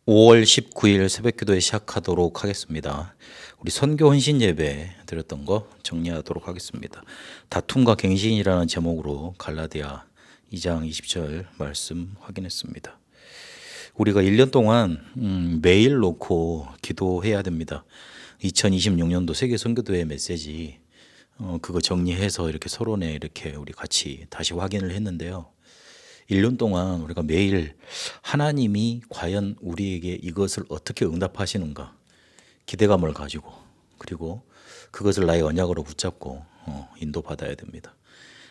5월 19일 새벽기도회 시작하도록 하겠습니다. 우리 선교 헌신 예배 드렸던 거 정리하도록 하겠습니다. 다툼과 갱신이라는 제목으로 갈라디아 2장 20절 말씀 확인했습니다. 우리가 1년 동안 매일 놓고 기도해야 됩니다. 2026년도 세계 선교도회 메시지 그거 정리해서 이렇게 서론에 이렇게 우리 같이 다시 확인을 했는데요. 1년 동안 우리가 매일 하나님이 과연 우리에게 이것을 어떻게 응답하시는가 기대감을 가지고, 그리고 그것을 나의 언약으로 붙잡고 인도받아야 됩니다.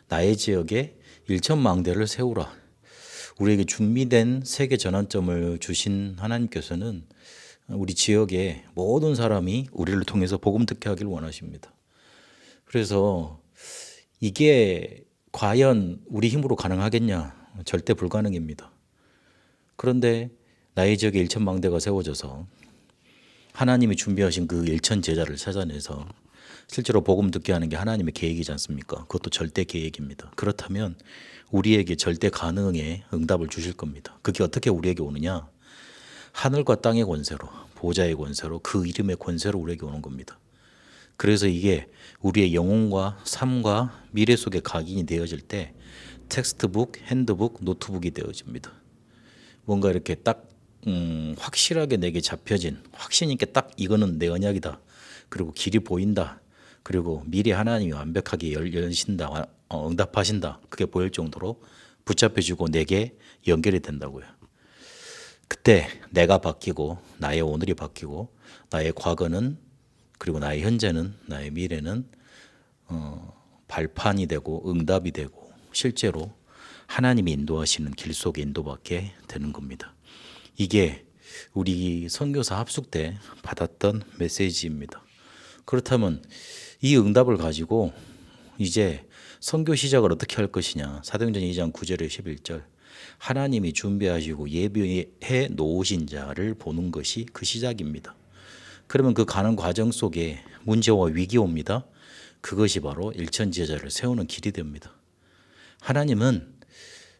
나의 지역에 1,000망대를 세우라. 우리에게 준비된 세계 전환점을 주신 하나님께서는 우리 지역의 모든 사람이 우리를 통해서 복음 듣게 하길 원하십니다. 그래서 이게 과연 우리 힘으로 가능하겠냐? 절대 불가능입니다. 그런데 나의 지역에 1,000망대가 세워져서 하나님이 준비하신 그 1,000 제자를 찾아내서 실제로 복음 듣게 하는 게 하나님의 계획이지 않습니까? 그것도 절대 계획입니다. 그렇다면 우리에게 절대 가능의 응답을 주실 겁니다. 그게 어떻게 우리에게 오느냐? 하늘과 땅의 권세로, 보좌의 권세로, 그 이름의 권세로 우리에게 오는 겁니다. 그래서 이게 우리의 영혼과 삶과 미래 속에 각인이 되어질 때 텍스트북, 핸드북, 노트북이 되어집니다. 뭔가 이렇게 딱 확실하게 내게 잡혀진, 확신 있게 딱 이거는 내 언약이다. 그리고 길이 보인다. 그리고 미래 하나님이 완벽하게 열신다, 응답하신다. 그게 보일 정도로 붙잡혀지고 내게 연결이 된다고요. 그때 내가 바뀌고 나의 오늘이 바뀌고 나의 과거는, 그리고 나의 현재는, 나의 미래는 발판이 되고 응답이 되고 실제로 하나님이 인도하시는 길 속에 인도받게 되는 겁니다. 이게 우리 선교사 합숙 때 받았던 메시지입니다. 그렇다면 이 응답을 가지고 이제 선교 시작을 어떻게 할 것이냐. 사도행전 2장 9절에 11절. 하나님이 준비하시고 예비해 놓으신 자를 보는 것이 그 시작입니다. 그러면 그 가는 과정 속에 문제와 위기 옵니다. 그것이 바로 1,000 제자를 세우는 길이 됩니다. 하나님은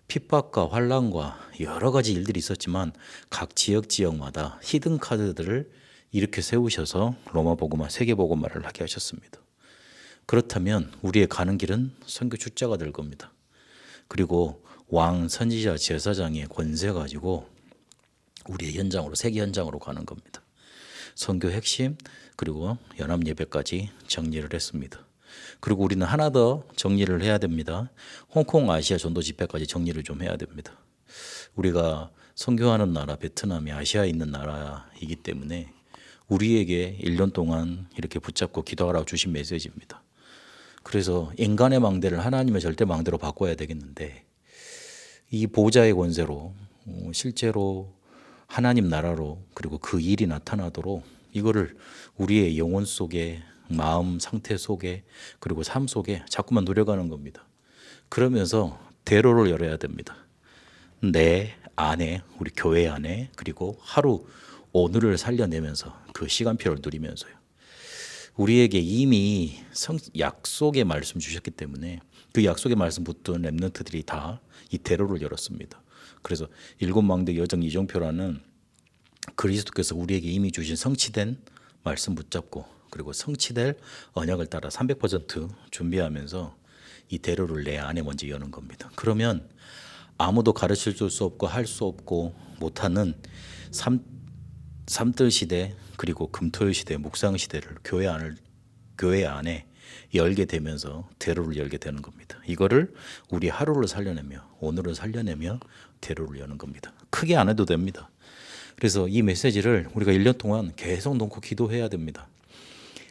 핍박과 환난과 여러 가지 일들이 있었지만 각 지역마다 히든 카드들을 이렇게 세우셔서 로마 복음화, 세계 복음화를 하게 하셨습니다. 그렇다면 우리의 가는 길은 선교 출자가 될 겁니다. 그리고 왕, 선지자, 제사장의 권세 가지고 우리의 현장으로, 세계 현장으로 가는 겁니다. 선교 핵심, 그리고 연합 예배까지 정리를 했습니다. 그리고 우리는 하나 더 정리를 해야 됩니다. 홍콩 아시아 전도 집회까지 정리를 좀 해야 됩니다. 우리가 선교하는 나라 베트남이 아시아에 있는 나라이기 때문에 우리에게 1년 동안 이렇게 붙잡고 기도하라고 주신 메시지입니다. 그래서 인간의 망대를 하나님의 절대 망대로 바꿔야 되겠는데, 이 보좌의 권세로 실제로 하나님 나라로, 그리고 그 일이 나타나도록 이거를 우리의 영혼 속에, 마음 상태 속에, 그리고 삶 속에 자꾸만 누려가는 겁니다. 그러면서 대로를 열어야 됩니다. 내 안에, 우리 교회 안에, 그리고 하루 오늘을 살려내면서 그 시간표를 누리면서요. 우리에게 이미 약속의 말씀 주셨기 때문에 그 약속의 말씀 붙든 렘넌트들이 다 이 대로를 열었습니다. 그래서 7망대 여정 이정표라는 그리스도께서 우리에게 이미 주신 성취된 말씀 붙잡고, 그리고 성취될 언약을 따라 300% 준비하면서 이 대로를 내 안에 먼저 여는 겁니다. 그러면 아무도 가르쳐 줄 수 없고 할 수 없고 못하는 삼들 시대, 그리고 금토일 시대, 묵상 시대를 교회 안에 열게 되면서 대로를 열게 되는 겁니다. 이거를 우리 하루를 살려내며 오늘을 살려내며 대로를 여는 겁니다. 크게 안 해도 됩니다. 그래서 이 메시지를 우리가 1년 동안 계속 놓고 기도해야 됩니다.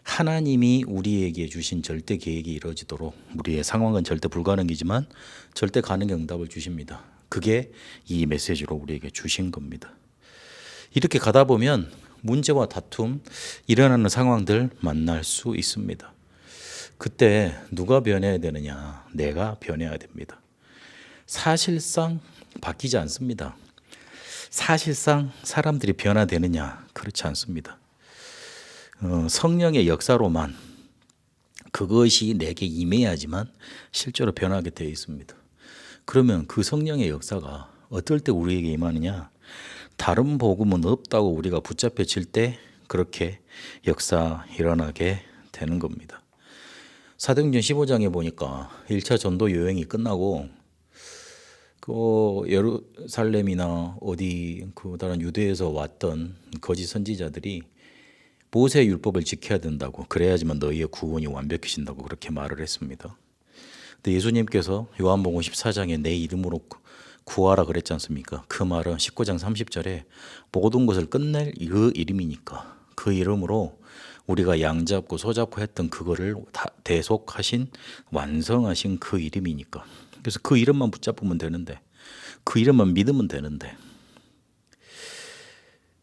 하나님이 우리에게 주신 절대 계획이 이루어지도록, 우리의 상황은 절대 불가능이지만 절대 가능의 응답을 주십니다. 그게 이 메시지로 우리에게 주신 겁니다. 이렇게 가다 보면 문제와 다툼, 일어나는 상황들 만날 수 있습니다. 그때 누가 변해야 되느냐? 내가 변해야 됩니다. 사실상 바뀌지 않습니다. 사실상 사람들이 변화되느냐? 그렇지 않습니다. 성령의 역사로만 그것이 내게 임해야지만 실제로 변하게 되어 있습니다. 그러면 그 성령의 역사가 어떨 때 우리에게 임하느냐? 다른 복음은 없다고 우리가 붙잡혀질 때 그렇게 역사 일어나게 되는 겁니다. 사도행전 15장에 보니까 1차 전도 여행이 끝나고 그 예루살렘이나 어디 그 다른 유대에서 왔던 거짓 선지자들이 모세 율법을 지켜야 된다고, 그래야지만 너희의 구원이 완벽해진다고 그렇게 말을 했습니다. 근데 예수님께서 요한복음 14장에 내 이름으로 구하라 그랬지 않습니까? 그 말은 19장 30절에 모든 것을 끝낼 그 이름이니까, 그 이름으로 우리가 양 잡고 소 잡고 했던 그거를 다 대속하신, 완성하신 그 이름이니까. 그래서 그 이름만 붙잡으면 되는데, 그 이름만 믿으면 되는데,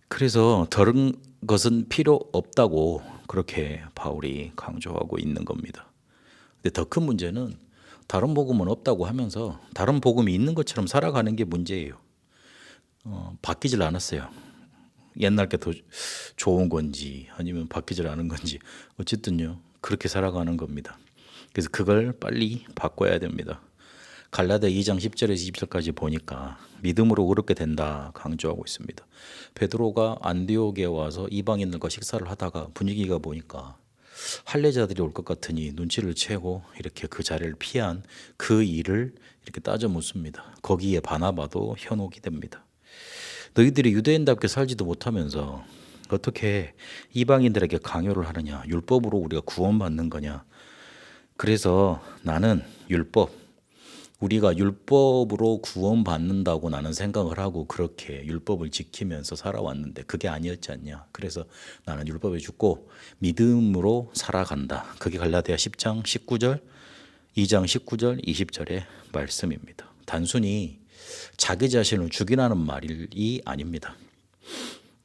그래서 다른 것은 필요 없다고 그렇게 바울이 강조하고 있는 겁니다. 근데 더 큰 문제는 다른 복음은 없다고 하면서 다른 복음이 있는 것처럼 살아가는 게 문제예요. 바뀌질 않았어요. 옛날 게 더 좋은 건지 아니면 바뀌질 않은 건지 어쨌든요, 그렇게 살아가는 겁니다. 그래서 그걸 빨리 바꿔야 됩니다. 갈라디아 2장 10절에서 20절까지 보니까 믿음으로 의롭게 된다 강조하고 있습니다. 베드로가 안디옥에 와서 이방인들과 식사를 하다가 분위기가 보니까 할례자들이 올 것 같으니 눈치를 채고 이렇게 그 자리를 피한 그 일을 이렇게 따져 묻습니다. 거기에 바나바도 현혹이 됩니다. 너희들이 유대인답게 살지도 못하면서 어떻게 이방인들에게 강요를 하느냐, 율법으로 우리가 구원받는 거냐. 그래서 나는 우리가 율법으로 구원받는다고 나는 생각을 하고 그렇게 율법을 지키면서 살아왔는데 그게 아니었지 않냐. 그래서 나는 율법에 죽고 믿음으로 살아간다. 그게 갈라디아 10장 19절, 2장 19절, 20절의 말씀입니다. 단순히 자기 자신을 죽이라는 말이 아닙니다.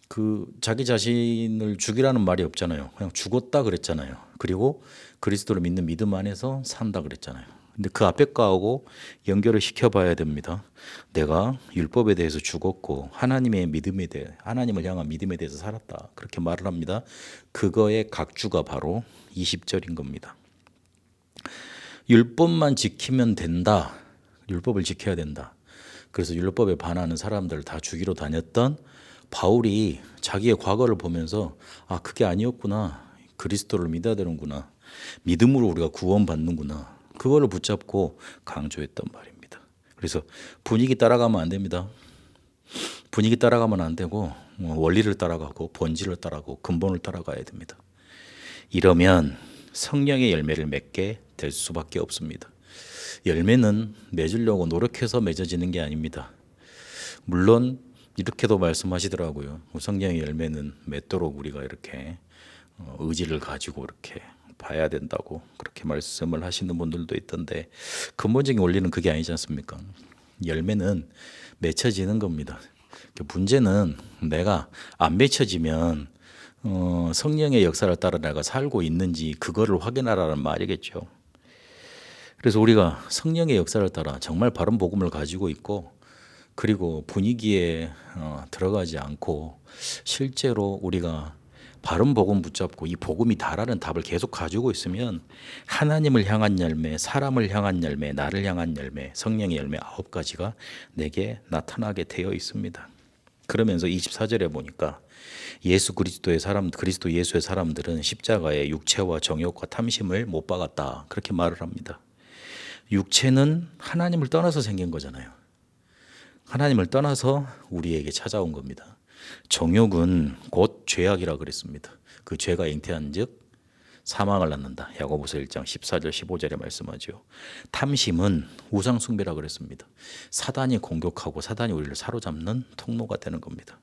그 자기 자신을 죽이라는 말이 없잖아요. 그냥 죽었다 그랬잖아요. 그리고 그리스도를 믿는 믿음 안에서 산다 그랬잖아요. 근데 그 앞에 거하고 연결을 시켜봐야 됩니다. 내가 율법에 대해서 죽었고 하나님의 믿음에 대해, 하나님을 향한 믿음에 대해서 살았다. 그렇게 말을 합니다. 그거의 각주가 바로 20절인 겁니다. 율법만 지키면 된다. 율법을 지켜야 된다. 그래서 율법에 반하는 사람들을 다 죽이러 다녔던 바울이 자기의 과거를 보면서 아, 그게 아니었구나. 그리스도를 믿어야 되는구나. 믿음으로 우리가 구원받는구나. 그거를 붙잡고 강조했단 말입니다. 그래서 분위기 따라가면 안 됩니다. 분위기 따라가면 안 되고 원리를 따라가고 본질을 따라가고 근본을 따라가야 됩니다. 이러면 성령의 열매를 맺게 될 수밖에 없습니다. 열매는 맺으려고 노력해서 맺어지는 게 아닙니다. 물론 이렇게도 말씀하시더라고요. 성령의 열매는 맺도록 우리가 이렇게 의지를 가지고 이렇게 봐야 된다고 그렇게 말씀을 하시는 분들도 있던데 근본적인 원리는 그게 아니지 않습니까? 열매는 맺혀지는 겁니다. 문제는 내가 안 맺혀지면 성령의 역사를 따라 내가 살고 있는지 그거를 확인하라는 말이겠죠. 그래서 우리가 성령의 역사를 따라 정말 바른 복음을 가지고 있고 그리고 분위기에 들어가지 않고 실제로 우리가 바른 복음 붙잡고 이 복음이 다라는 답을 계속 가지고 있으면 하나님을 향한 열매, 사람을 향한 열매, 나를 향한 열매, 성령의 열매 9가지가 내게 나타나게 되어 있습니다. 그러면서 24절에 보니까 예수 그리스도의 사람, 그리스도 예수의 사람들은 십자가에 육체와 정욕과 탐심을 못 박았다. 그렇게 말을 합니다. 육체는 하나님을 떠나서 생긴 거잖아요. 하나님을 떠나서 우리에게 찾아온 겁니다. 정욕은 곧 죄악이라 그랬습니다. 그 죄가 잉태한즉 사망을 낳는다. 야고보서 1장 14절 15절에 말씀하죠. 탐심은 우상 숭배라 그랬습니다. 사단이 공격하고 사단이 우리를 사로잡는 통로가 되는 겁니다.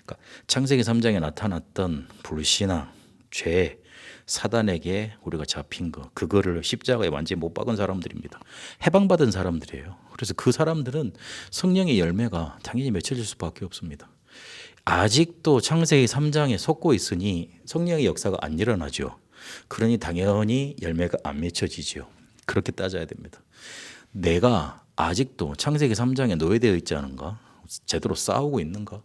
그러니까 창세기 3장에 나타났던 불신앙, 죄, 사단에게 우리가 잡힌 거, 그거를 십자가에 완전히 못 박은 사람들입니다. 해방받은 사람들이에요. 그래서 그 사람들은 성령의 열매가 당연히 맺혀질 수밖에 없습니다. 아직도 창세기 3장에 속고 있으니 성령의 역사가 안 일어나죠. 그러니 당연히 열매가 안 맺혀지죠. 그렇게 따져야 됩니다. 내가 아직도 창세기 3장에 노예되어 있지 않은가? 제대로 싸우고 있는가?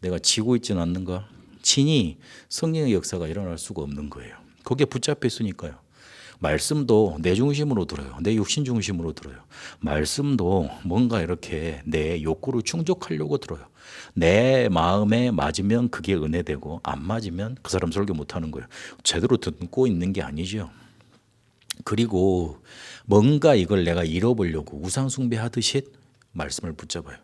내가 지고 있지는 않는가? 친히 성령의 역사가 일어날 수가 없는 거예요. 거기에 붙잡혀 있으니까요. 말씀도 내 중심으로 들어요. 내 육신 중심으로 들어요. 말씀도 뭔가 이렇게 내 욕구를 충족하려고 들어요. 내 마음에 맞으면 그게 은혜되고 안 맞으면 그 사람 설교 못하는 거예요. 제대로 듣고 있는 게 아니죠. 그리고 뭔가 이걸 내가 잃어보려고 우상 숭배하듯이 말씀을 붙잡아요.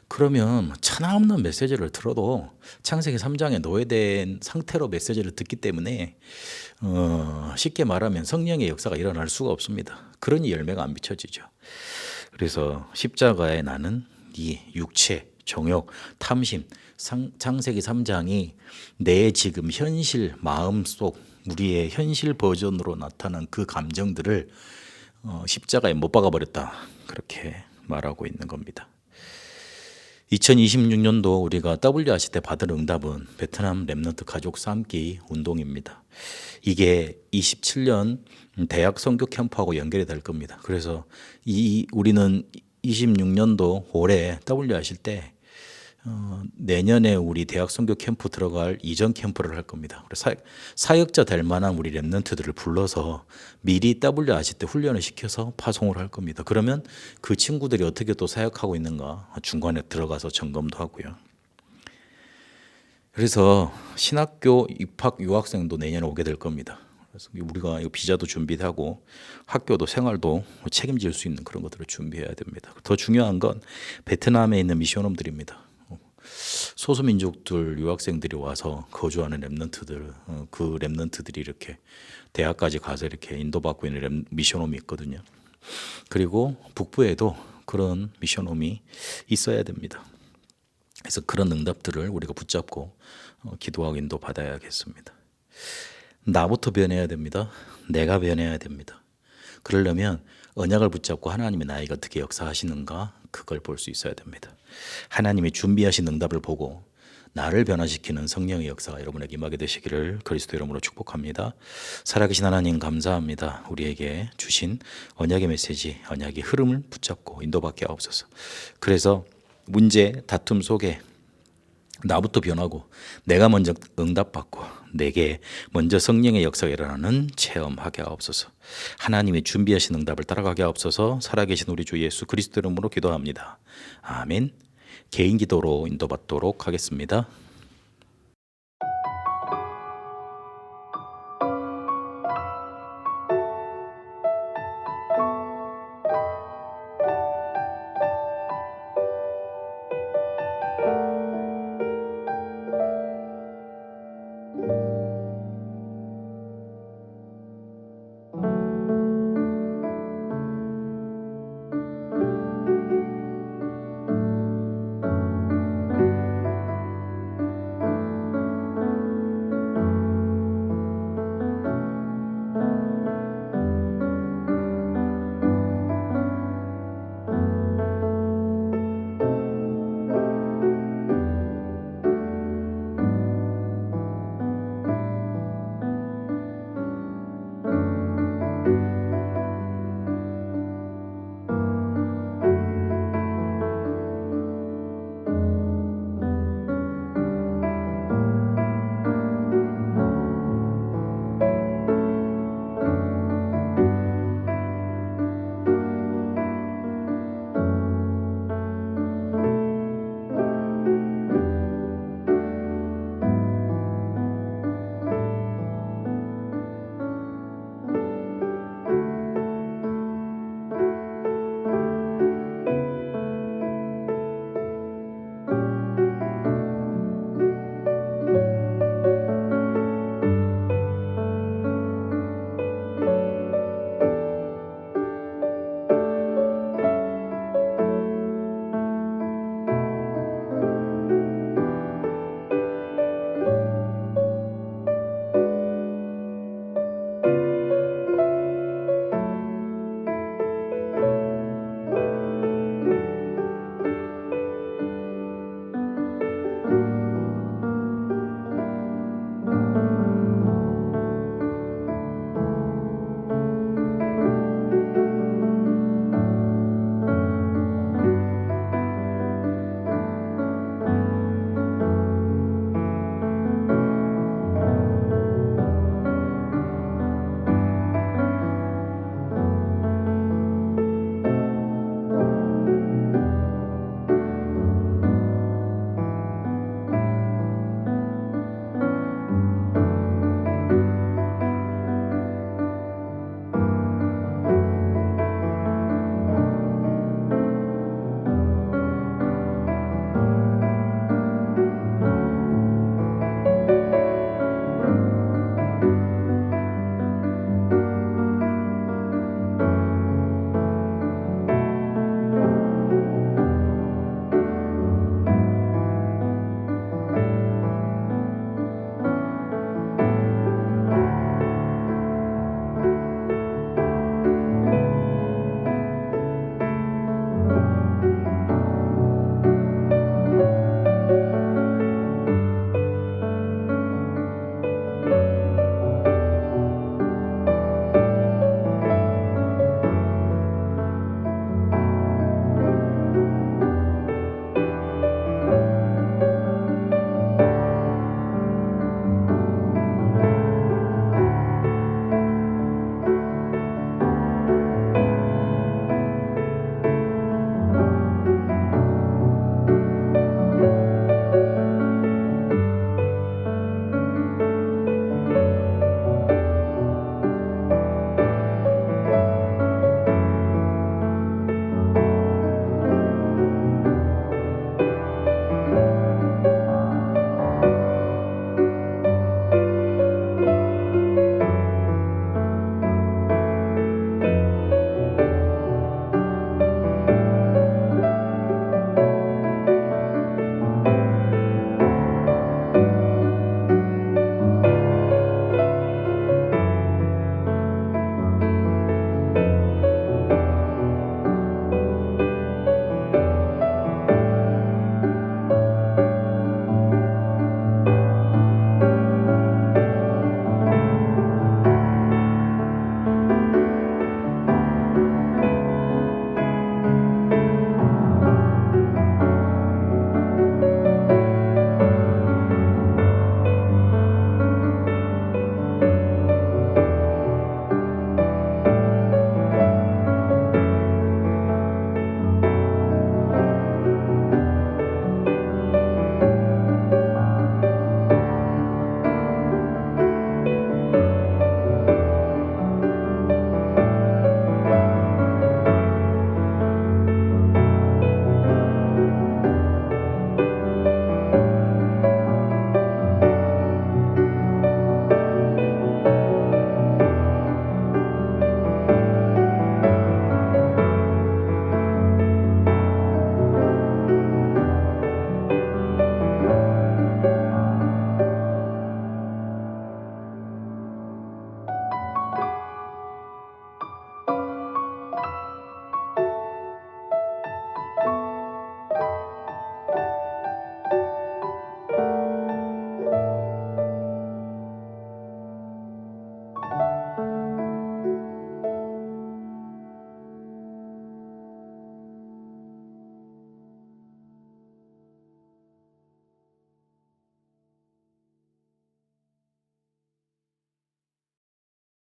그러면 차나 없는 메시지를 들어도 창세기 3장에 노예된 상태로 메시지를 듣기 때문에 쉽게 말하면 성령의 역사가 일어날 수가 없습니다. 그러니 열매가 안 비춰지죠. 그래서 십자가에 나는 이 육체, 정욕, 탐심, 창세기 3장이 내 지금 현실 마음속 우리의 현실 버전으로 나타난 그 감정들을 십자가에 못 박아버렸다. 그렇게 말하고 있는 겁니다. 2026년도 우리가 WRC 때 받은 응답은 베트남 렘넌트 가족 삶기 운동입니다. 이게 27년 대학 선교 캠프하고 연결이 될 겁니다. 그래서 우리는 26년도 올해 WRC 때 내년에 우리 대학 선교 캠프 들어갈 이전 캠프를 할 겁니다. 사역자 될 만한 우리 렘넌트들을 불러서 미리 WRC 때 훈련을 시켜서 파송을 할 겁니다. 그러면 그 친구들이 어떻게 또 사역하고 있는가 중간에 들어가서 점검도 하고요. 그래서 신학교 입학 유학생도 내년에 오게 될 겁니다. 그래서 우리가 비자도 준비하고 학교도 생활도 책임질 수 있는 그런 것들을 준비해야 됩니다. 더 중요한 건 베트남에 있는 미션홈들입니다. 소수민족들 유학생들이 와서 거주하는 렘넌트들, 그 렘넌트들이 이렇게 대학까지 가서 이렇게 인도받고 있는 미션홈이 있거든요. 그리고 북부에도 그런 미션홈이 있어야 됩니다. 그래서 그런 응답들을 우리가 붙잡고 기도하고 인도 받아야겠습니다. 나부터 변해야 됩니다. 내가 변해야 됩니다. 그러려면 언약을 붙잡고 하나님이 나에게 어떻게 역사하시는가 그걸 볼 수 있어야 됩니다. 하나님이 준비하신 응답을 보고 나를 변화시키는 성령의 역사가 여러분에게 임하게 되시기를 그리스도 이름으로 축복합니다. 살아계신 하나님 감사합니다. 우리에게 주신 언약의 메시지, 언약의 흐름을 붙잡고 인도받게 하옵소서. 그래서 문제, 다툼 속에 나부터 변하고 내가 먼저 응답받고 내게 먼저 성령의 역사가 일어나는 체험하게 하옵소서. 하나님이 준비하신 응답을 따라가게 하옵소서. 살아계신 우리 주 예수 그리스도 이름으로 기도합니다. 아멘. 개인 기도로 인도받도록 하겠습니다.